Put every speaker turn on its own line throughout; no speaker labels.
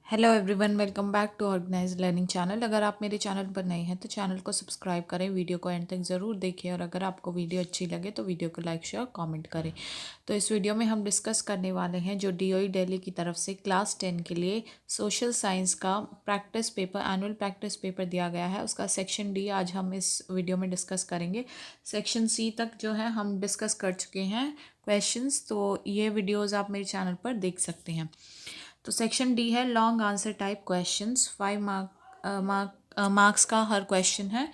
Hello everyone, welcome back to organise learning channel. अगर आप मेरे चैनल पर नए हैं तो चैनल को सब्सक्राइब करें, वीडियो को एंड तक ज़रूर देखें और अगर आपको वीडियो अच्छी लगे तो वीडियो को लाइक शेयर कमेंट करें। तो इस वीडियो में हम डिस्कस करने वाले हैं जो डीओई दिल्ली की तरफ से क्लास 10 के लिए सोशल साइंस का practice paper, annual practice paper दिया गया है, उसका सेक्शन डी आज हम इस वीडियो में डिस्कस करेंगे। सेक्शन सी तक जो है हम डिस्कस कर चुके हैं क्वेश्चंस, तो ये वीडियोज़ आप मेरे चैनल पर देख सकते हैं। तो सेक्शन डी है long answer type questions, 5 marks का हर क्वेश्चन है।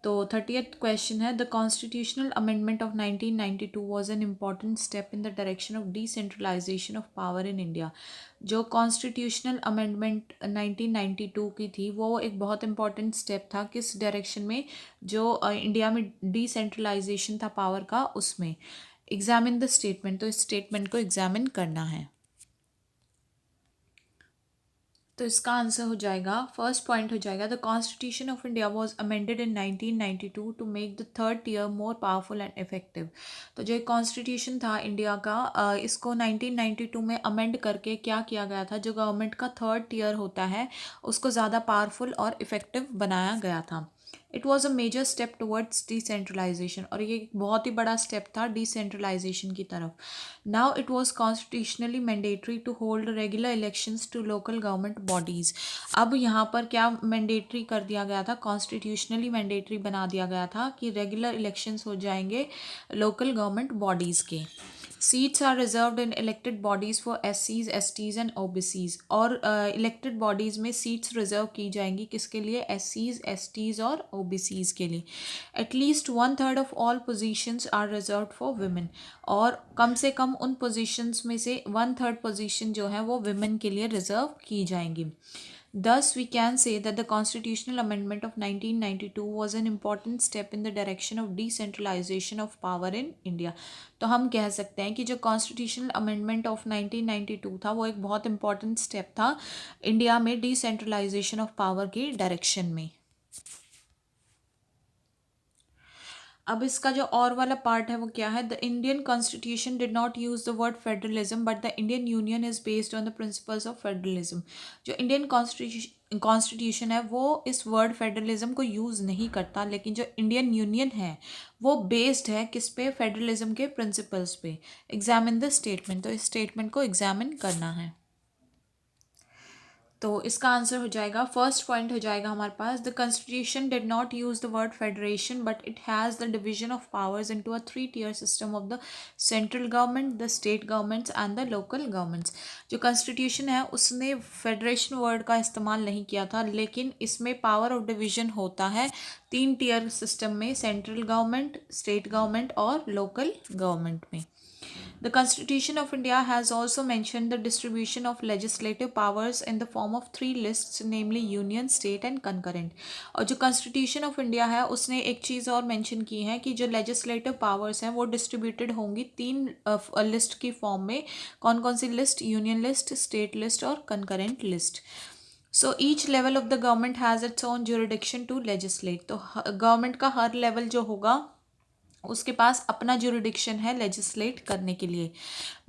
तो 30th क्वेश्चन है, the constitutional amendment of 1992 was an important step in the direction of decentralisation of power in India. जो कॉन्स्टिट्यूशनल अमेंडमेंट 1992 की थी वो एक बहुत इंपॉर्टेंट स्टेप था, किस डायरेक्शन में? जो इंडिया में डिसेंट्रलाइजेशन था पावर का, उसमें। एग्जामिन द स्टेटमेंट, तो इस स्टेटमेंट को एग्जामिन करना है। तो इसका आंसर हो जाएगा, फर्स्ट पॉइंट हो जाएगा, the constitution of India was amended in 1992 to make the third tier more powerful and effective. तो जो कॉन्स्टिट्यूशन था इंडिया का, इसको 1992 में अमेंड करके क्या किया गया था, जो गवर्नमेंट का थर्ड टियर होता है उसको ज़्यादा पावरफुल और इफेक्टिव बनाया गया था। It was a major step towards decentralisation, और ये एक बहुत ही बड़ा स्टेप था डिसेंट्रलाइजेशन की तरफ। Now it was constitutionally mandatory to hold regular elections to local government bodies. अब यहाँ पर क्या मैंडेटरी कर दिया गया था, कॉन्स्टिट्यूशनली मैंडेटरी बना दिया गया था कि रेगुलर इलेक्शंस हो जाएंगे लोकल गवर्नमेंट बॉडीज़ के। Seats are reserved in elected bodies for एससीज, एसटीज एंड ओबीसीज, और इलेक्टेड बॉडीज़ में सीट्स रिजर्व की जाएंगी किसके लिए? एससीज, एसटीज और ओबीसीज के लिए। At least 1/3 of all positions are reserve for women, और कम से कम उन पोजीशंस में से 1/3 पोजीशन जो है वो वुमेन के लिए रिजर्व की जाएंगी। Thus, we can say that the constitutional amendment of 1992 was an important step in the direction of decentralization of power in India. तो हम कह सकते हैं कि जो कॉन्स्टिट्यूशनल अमेंडमेंट ऑफ 1992 था वो एक बहुत इंपॉर्टेंट स्टेप था इंडिया में डिसेंट्रलाइजेशन ऑफ पावर की डायरेक्शन में। अब इसका जो और वाला पार्ट है वो क्या है, the Indian constitution did not use the word federalism but the Indian union is based on the principles of federalism. जो इंडियन कॉन्स्टिट्यूशन है वो इस वर्ड फेडरलिज्म को यूज़ नहीं करता, लेकिन जो इंडियन यूनियन है वो बेस्ड है किस पे? फेडरलिज्म के प्रिंसिपल्स पे। एग्जामिन द स्टेटमेंट, तो इस स्टेटमेंट को एग्जामिन करना है। तो इसका आंसर हो जाएगा, फर्स्ट पॉइंट हो जाएगा हमारे पास, the constitution did not use the word federation but it has the division of powers into a 3-tier system of the central government, the state governments and the local governments. जो constitution है उसने federation word का इस्तेमाल नहीं किया था, लेकिन इसमें पावर ऑफ डिवीजन होता है 3-tier सिस्टम में, सेंट्रल गवर्नमेंट, स्टेट गवर्नमेंट और लोकल गवर्नमेंट में। The Constitution of India has also mentioned the distribution of legislative powers in the form of 3 lists, namely union, state and concurrent. और जो Constitution of India है उसने एक चीज़ और mention की है कि जो legislative powers हैं वो डिस्ट्रीब्यूटेड होंगी 3 लिस्ट की फॉर्म में। कौन कौन सी list? Union list, state list और concurrent list. So each level of the government has its own jurisdiction to legislate. तो गवर्नमेंट का हर लेवल जो होगा उसके पास अपना जुरिडिक्शन है लेजिस्लेट करने के लिए।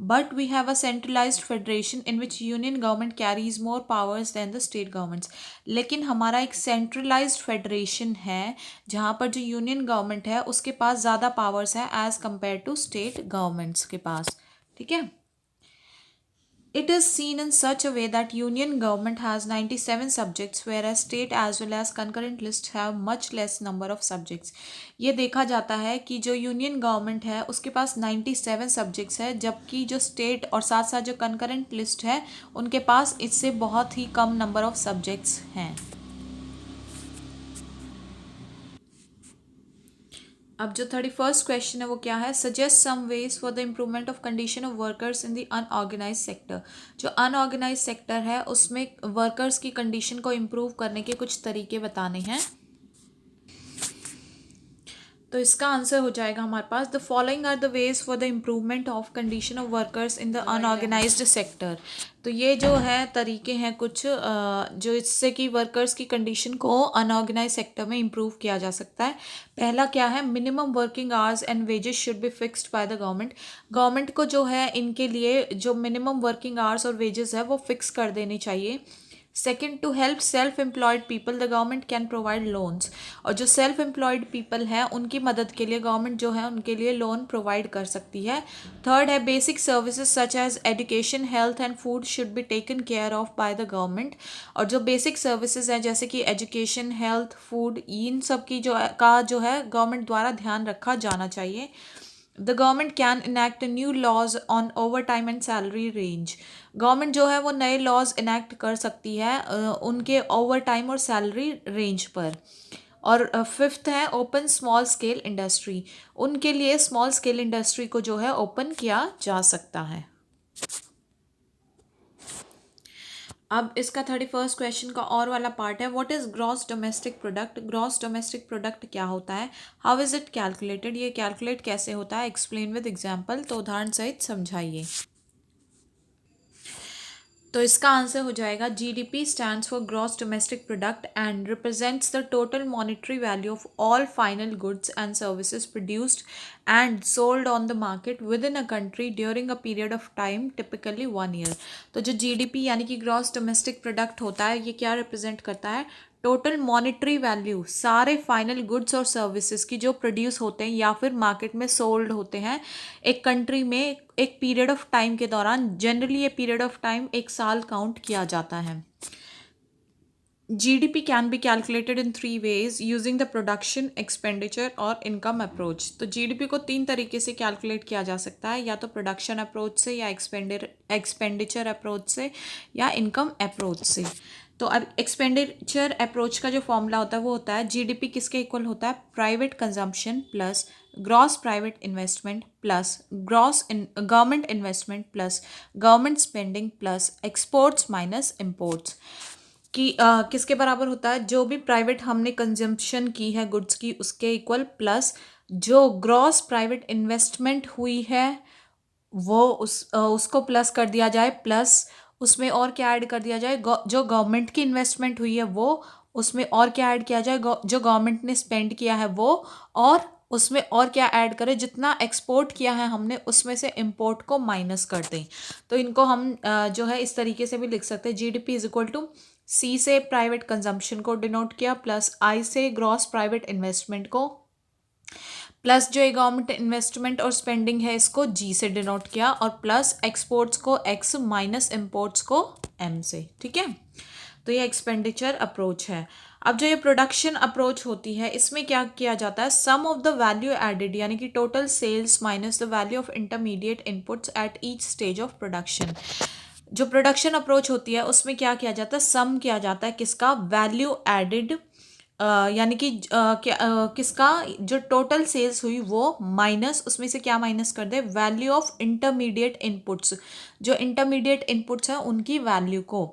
But we have a centralised federation in which union government carries more powers than the state governments. लेकिन हमारा एक सेंट्रलाइज्ड फेडरेशन है जहाँ पर जो यूनियन गवर्नमेंट है उसके पास ज़्यादा पावर्स है as compare to state governments के पास। ठीक है। It is seen in such a way that union government has 97 subjects whereas state as well as concurrent list have much less number of subjects. ये देखा जाता है कि जो यूनियन गवर्नमेंट है उसके पास 97 सब्जेक्ट्स है, जबकि जो स्टेट और साथ साथ जो कंकरेंट लिस्ट है उनके पास इससे बहुत ही कम नंबर ऑफ सब्जेक्ट्स हैं। अब जो 31st क्वेश्चन है वो क्या है, suggest some ways for the improvement of condition of workers in the unorganise sector. जो अनऑर्गेनाइज सेक्टर है उसमें वर्कर्स की कंडीशन को इम्प्रूव करने के कुछ तरीके बताने हैं। तो इसका आंसर हो जाएगा हमारे पास, the following are the ways for the improvement of condition of workers in the unorganised sector. तो ये जो है तरीके हैं कुछ जो इससे कि वर्कर्स की कंडीशन को अनऑर्गेनाइज सेक्टर में इम्प्रूव किया जा सकता है। पहला क्या है, minimum working hours and wages should be fixed by the government. Government को जो है इनके लिए जो मिनिमम वर्किंग आवर्स और वेजेस है वो फिक्स कर देने चाहिए। Second, to help self employed people the government can provide loans, और जो सेल्फ एम्प्लॉयड पीपल हैं उनकी मदद के लिए गवर्नमेंट जो है उनके लिए लोन प्रोवाइड कर सकती है। थर्ड है, basic services such as education, health and food should be taken care of by the government, और जो बेसिक सर्विसेज हैं जैसे कि एजुकेशन, हेल्थ, फूड, इन सब की जो है गवर्नमेंट द्वारा ध्यान रखा जाना चाहिए। The government can enact new laws on overtime and salary range, government जो है वो नए लॉज इनैक्ट कर सकती है उनके ओवर टाइम और सैलरी रेंज पर। और फिफ्थ है, ओपन स्मॉल स्केल इंडस्ट्री, उनके लिए स्मॉल स्केल इंडस्ट्री को जो है ओपन किया जा सकता है। अब इसका 31st क्वेश्चन का और वाला पार्ट है, what is gross domestic product. Gross domestic product क्या होता है, हाउ इज इट कैलकुलेटेड, ये कैलकुलेट कैसे होता है, एक्सप्लेन विद एग्जांपल, तो उदाहरण सहित समझाइए। तो इसका आंसर हो जाएगा, GDP stands for gross domestic product and represents the total monetary value of all final goods and services produced and sold on the market with in a country during a period of time, typically 1 year. तो जो GDP यानी कि gross domestic product होता है, ये क्या represent करता है, टोटल मॉनेटरी वैल्यू, सारे फाइनल गुड्स और सर्विसेज की जो प्रोड्यूस होते हैं या फिर मार्केट में सोल्ड होते हैं एक कंट्री में एक पीरियड ऑफ टाइम के दौरान। जनरली ये पीरियड ऑफ टाइम 1 साल काउंट किया जाता है। GDP can be calculated in 3 ways using the production, expenditure और income approach। तो GDP को 3 तरीके से कैलकुलेट किया जा सकता है, या तो प्रोडक्शन अप्रोच से, या एक्सपेंडिचर अप्रोच से, या इनकम अप्रोच से। तो अब एक्सपेंडिचर अप्रोच का जो फॉर्मूला होता है वो होता है, GDP किसके इक्वल होता है, private consumption plus gross private investment plus gross government investment plus government spending plus exports minus imports. कि किसके बराबर होता है, जो भी प्राइवेट हमने कंजम्पशन की है गुड्स की उसके इक्वल, प्लस जो ग्रॉस प्राइवेट इन्वेस्टमेंट हुई है वो उसको प्लस कर दिया जाए, प्लस उसमें और क्या ऐड कर दिया जाए, जो गवर्नमेंट की इन्वेस्टमेंट हुई है वो, उसमें और क्या ऐड किया जाए, जो गवर्नमेंट ने स्पेंड किया है वो, और उसमें और क्या ऐड करें, जितना एक्सपोर्ट किया है हमने उसमें से इंपोर्ट को माइनस कर दें। तो इनको हम जो है इस तरीके से भी लिख सकते हैं, जीडीपी इज इक्वल टू, सी से प्राइवेट कंजम्पशन को डिनोट किया, प्लस आई से ग्रॉस प्राइवेट इन्वेस्टमेंट को, प्लस जो गवर्नमेंट इन्वेस्टमेंट और स्पेंडिंग है इसको जी से डिनोट किया, और प्लस एक्सपोर्ट्स को एक्स माइनस इम्पोर्ट्स को एम से। ठीक है, तो ये एक्सपेंडिचर अप्रोच है। अब जो ये प्रोडक्शन अप्रोच होती है इसमें क्या किया जाता है, sum of the value added यानी कि total sales minus the value of intermediate inputs at each stage of production. जो प्रोडक्शन अप्रोच होती है उसमें क्या किया जाता है, सम किया जाता है किसका, वैल्यू एडेड यानी कि किसका, जो टोटल सेल्स हुई वो माइनस, उसमें से क्या माइनस कर दे, वैल्यू ऑफ इंटरमीडिएट इनपुट्स, जो इंटरमीडिएट इनपुट्स हैं उनकी वैल्यू को।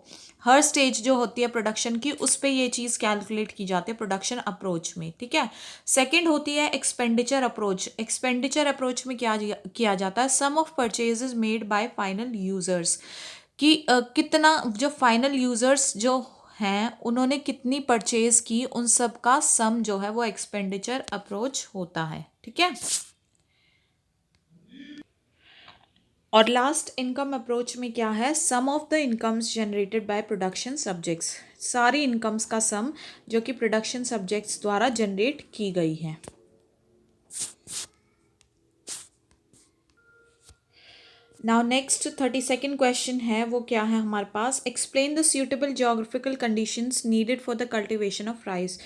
हर स्टेज जो होती है प्रोडक्शन की उस पे ये चीज़ कैलकुलेट की जाती है प्रोडक्शन अप्रोच में। ठीक है, सेकंड होती है एक्सपेंडिचर अप्रोच। एक्सपेंडिचर अप्रोच में क्या किया जाता है, sum of purchases made by final users, कि कितना जो फाइनल यूजर्स जो हैं उन्होंने कितनी परचेज की, उन सब का सम जो है वो एक्सपेंडिचर अप्रोच होता है। ठीक है, और लास्ट इनकम अप्रोच में क्या है, sum of the incomes generated by production subjects, सारी इनकम्स का सम जो कि प्रोडक्शन सब्जेक्ट्स द्वारा जनरेट की गई है। नाउ नेक्स्ट 32nd क्वेश्चन है, वो क्या है हमारे पास, explain the suitable geographical conditions needed for the cultivation of rice.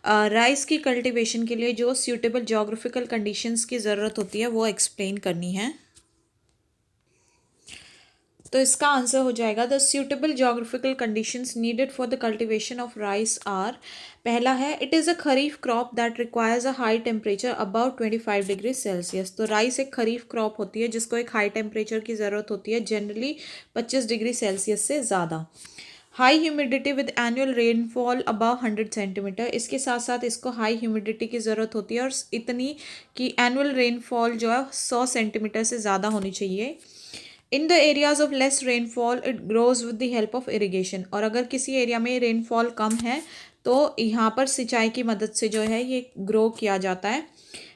Rice की कल्टीवेशन के लिए जो सूटेबल जोग्राफिकल कंडीशंस की ज़रूरत होती है वो एक्सप्लेन करनी है। तो इसका आंसर हो जाएगा, the suitable geographical conditions needed for the cultivation of rice are, पहला है, it is a kharif crop that requires a high temperature about 25 degree Celsius. तो राइस एक खरीफ क्रॉप होती है जिसको एक हाई टेम्परेचर की ज़रूरत होती है, जनरली 25 डिग्री सेल्सियस से ज़्यादा। High humidity with annual rainfall above 100 centimetre, इसके साथ साथ इसको हाई ह्यूमिडिटी की ज़रूरत होती है और इतनी कि एनुअल रेनफॉल जो है 100 सेंटीमीटर से ज़्यादा होनी चाहिए। In the areas of less rainfall it grows with the help of irrigation, और अगर किसी एरिया में रेनफॉल कम है तो यहाँ पर सिंचाई की मदद से जो है ये ग्रो किया जाता है।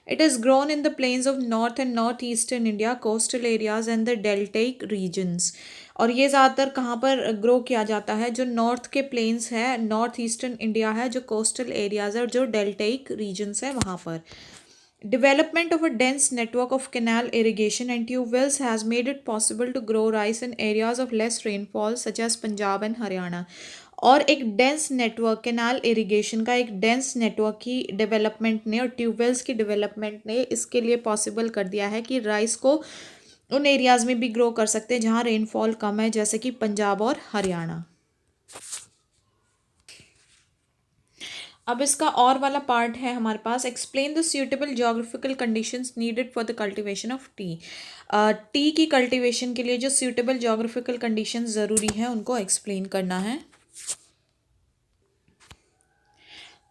It is grown in the plains of north and north eastern India, coastal areas and the deltaic regions, और ये ज़्यादातर कहाँ पर ग्रो किया जाता है, जो नॉर्थ के प्लेन्स है, नॉर्थ ईस्टर्न इंडिया है, जो कोस्टल एरियाज है और जो डेल्टाइक रीजन्स है वहाँ पर. Development of a dense network of canal irrigation and tube wells has made it possible to grow rice in areas of less rainfall such as Punjab and Haryana. और एक dense network, canal irrigation का एक dense network की development ने और tube wells की development ने इसके लिए पॉसिबल कर दिया है कि राइस को उन एरियाज़ में भी ग्रो कर सकते हैं जहाँ रेनफॉल कम है, जैसे कि पंजाब और हरियाणा. अब इसका और वाला पार्ट है हमारे पास, explain the suitable geographical conditions needed for the cultivation of tea. Tea की कल्टीवेशन के लिए जो सूटेबल जोग्राफिकल कंडीशंस ज़रूरी है उनको एक्सप्लेन करना है.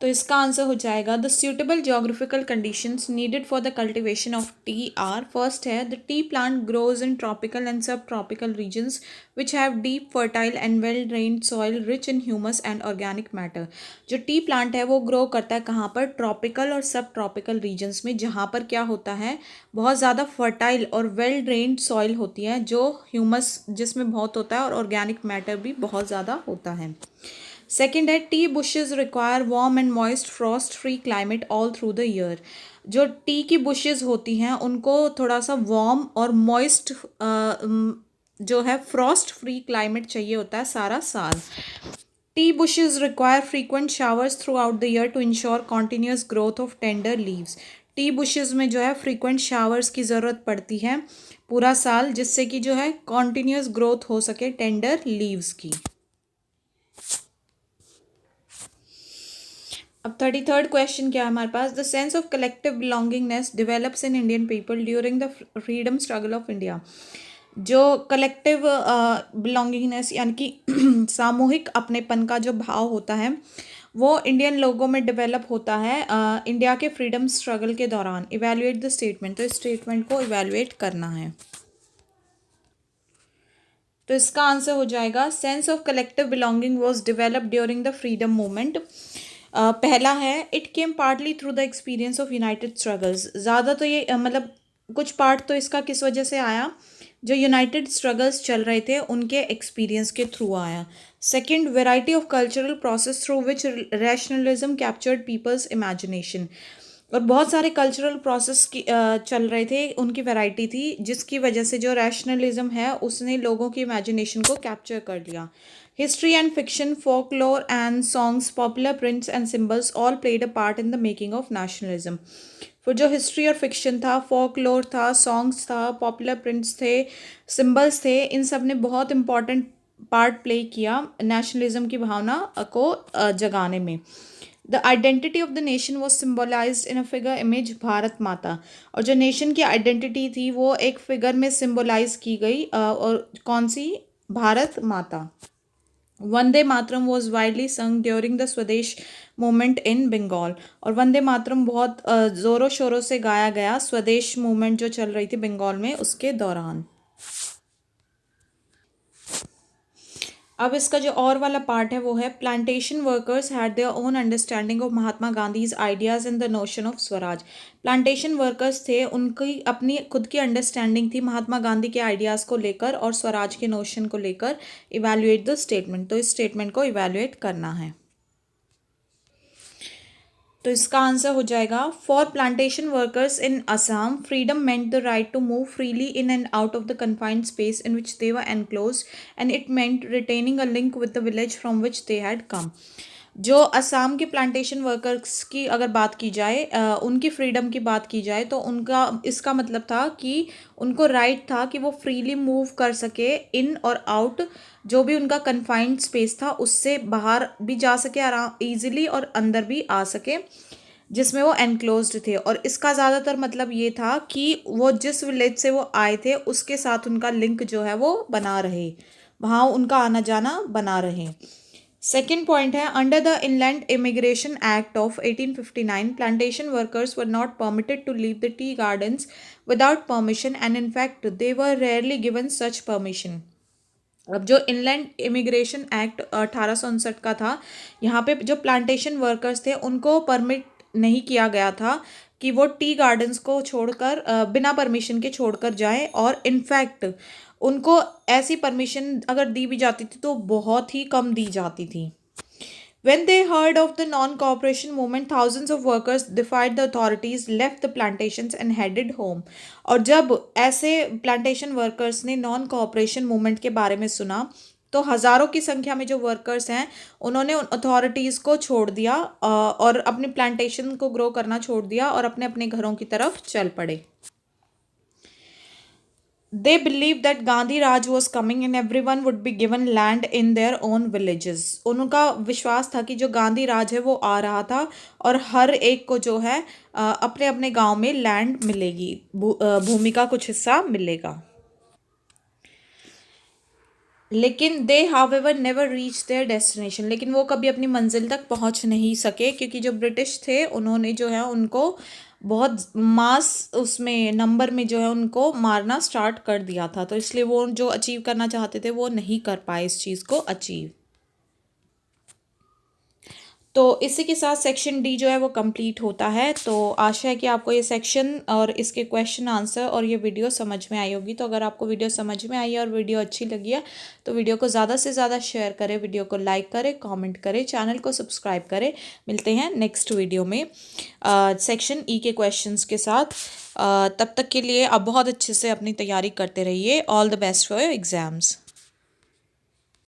तो इसका आंसर हो जाएगा the suitable geographical conditions needed for the cultivation of tea are. First है the tea plant grows in tropical and subtropical regions which have deep fertile and well drained soil rich in humus and organic matter. जो tea plant है वो grow करता है कहाँ पर, tropical और सब ट्रॉपिकल रीजन्स में, जहाँ पर क्या होता है, बहुत ज़्यादा फर्टाइल और वेल ड्रेन्ड सॉइल होती है, जो ह्यूमस जिसमें बहुत होता है और ऑर्गेनिक मैटर भी बहुत ज़्यादा होता है. सेकेंड है T bushes require warm and moist Frost free climate all through the year. जो टी की बुशेज होती हैं उनको थोड़ा सा वार्म और मॉइस्ट जो है फ्रॉस्ट फ्री क्लाइमेट चाहिए होता है सारा साल. Tea bushes require frequent showers throughout the year to ensure continuous growth of tender leaves. Tea bushes में जो है फ्रीक्वेंट शावर्स की ज़रूरत पड़ती है पूरा साल, जिससे कि जो है कॉन्टीन्यूस ग्रोथ हो सके टेंडर लीव्स की. अब 33rd क्वेश्चन क्या है हमारे पास, the sense of collective belongingness develops in Indian people during the freedom struggle of India. जो कलेक्टिव बिलोंगिंगनेस यानी कि सामूहिक अपनेपन का जो भाव होता है वो इंडियन लोगों में डेवलप होता है इंडिया के फ्रीडम स्ट्रगल के दौरान. Evaluate the statement. तो इस स्टेटमेंट को इवेल्युएट करना है. तो इसका आंसर हो जाएगा sense of collective belonging was developed during the freedom movement. पहला है it came partly through the experience of United struggles. ज़्यादा तो ये मतलब कुछ पार्ट तो इसका किस वजह से आया, जो यूनाइटेड स्ट्रगल्स चल रहे थे उनके एक्सपीरियंस के थ्रू आया. Second, variety of cultural process through which rationalism captured people's imagination. और बहुत सारे कल्चरल प्रोसेस की चल रहे थे, उनकी वैरायटी थी, जिसकी वजह से जो रैशनलिज्म है उसने लोगों की इमेजिनेशन को कैप्चर कर लिया. History and fiction, folklore and songs, popular prints and symbols all played a part in the making of nationalism. फिर जो हिस्ट्री और फिक्शन था, फोकलोर था, सॉन्ग्स था, पॉपुलर प्रिंट्स थे, सिम्बल्स थे, इन सब ने बहुत इंपॉर्टेंट पार्ट प्ले किया नेशनलिज्म की भावना को जगाने में. The identity of the nation was symbolised in a figure image Bharat Mata. और जो नेशन की आइडेंटिटी थी वो एक फिगर में सिम्बोलाइज की गई, और कौन सी, भारत माता. वंदे मातरम वॉज वाइडली संग ड्यूरिंग द स्वदेश मूवमेंट इन बंगाल. और वंदे मातरम बहुत ज़ोरों शोरों से गाया गया स्वदेश मूवमेंट जो चल रही थी बंगाल में उसके दौरान. अब इसका जो और वाला पार्ट है वो है plantation workers had their own understanding of Mahatma Gandhi's ideas in the notion of Swaraj. Plantation workers थे, उनकी अपनी खुद की अंडरस्टैंडिंग थी महात्मा गांधी के आइडियाज़ को लेकर और स्वराज के नोशन को लेकर. Evaluate the statement. तो इस स्टेटमेंट को इवैल्यूएट करना है. तो इसका आंसर हो जाएगा for plantation workers in Assam freedom meant the right to move freely in and out of the confined space in which they were enclosed and it meant retaining a link with the village from which they had come. जो असम के plantation workers की अगर बात की जाए, उनकी freedom की बात की जाए, तो उनका इसका मतलब था कि उनको राइट था कि वो फ्रीली मूव कर सके इन और आउट, जो भी उनका कन्फाइंड स्पेस था उससे बाहर भी जा सके आराम ईजिली और अंदर भी आ सके जिसमें वो एनक्लोज्ड थे. और इसका ज़्यादातर मतलब ये था कि वो जिस विलेज से वो आए थे उसके साथ उनका लिंक जो है वो बना रहे, वहाँ उनका आना जाना बना रहे. सेकेंड पॉइंट है under the inland immigration act of 1859 plantation workers were not permitted to leave the tea gardens without permission and in fact they were rarely given such permission. अब जो इनलैंड इमिग्रेशन एक्ट 1859 का था, यहाँ पे जो plantation workers थे उनको permit नहीं किया गया था कि वो टी गार्डन्स को छोड़कर बिना परमिशन के छोड़कर जाएं, और इनफैक्ट उनको ऐसी परमिशन अगर दी भी जाती थी तो बहुत ही कम दी जाती थी. When they heard of the non-cooperation movement, thousands of workers defied the authorities, left the plantations and headed home. और जब ऐसे प्लांटेशन वर्कर्स ने नॉन कोऑपरेशन मूवमेंट के बारे में सुना तो हज़ारों की संख्या में जो वर्कर्स हैं उन्होंने उन अथॉरिटीज़ को छोड़ दिया और अपनी प्लांटेशन को ग्रो करना छोड़ दिया और अपने अपने घरों की तरफ चल पड़े. They believed that Gandhi Raj was coming and everyone would be given land in their own villages. उनका विश्वास था कि जो गांधी राज है वो आ रहा था और हर एक को जो है अपने अपने गांव में लैंड मिलेगी, भूमि का कुछ हिस्सा मिलेगा. लेकिन they however never reach their destination, लेकिन वो कभी अपनी मंजिल तक पहुंच नहीं सके क्योंकि जो ब्रिटिश थे उन्होंने जो है उनको बहुत मास उसमें नंबर में जो है उनको मारना स्टार्ट कर दिया था, तो इसलिए वो जो अचीव करना चाहते थे वो नहीं कर पाए इस चीज़ को अचीव. तो इसी के साथ सेक्शन डी जो है वो कंप्लीट होता है. तो आशा है कि आपको ये सेक्शन और इसके क्वेश्चन आंसर और ये वीडियो समझ में आई होगी. तो अगर आपको वीडियो समझ में आई है और वीडियो अच्छी लगी है तो वीडियो को ज़्यादा से ज़्यादा शेयर करें, वीडियो को लाइक करें, कमेंट करें, चैनल को सब्सक्राइब करें. मिलते हैं नेक्स्ट वीडियो में सेक्शन ई के क्वेश्चंस के साथ. तब तक के लिए आप बहुत अच्छे से अपनी तैयारी करते रहिए. All the best for your exams.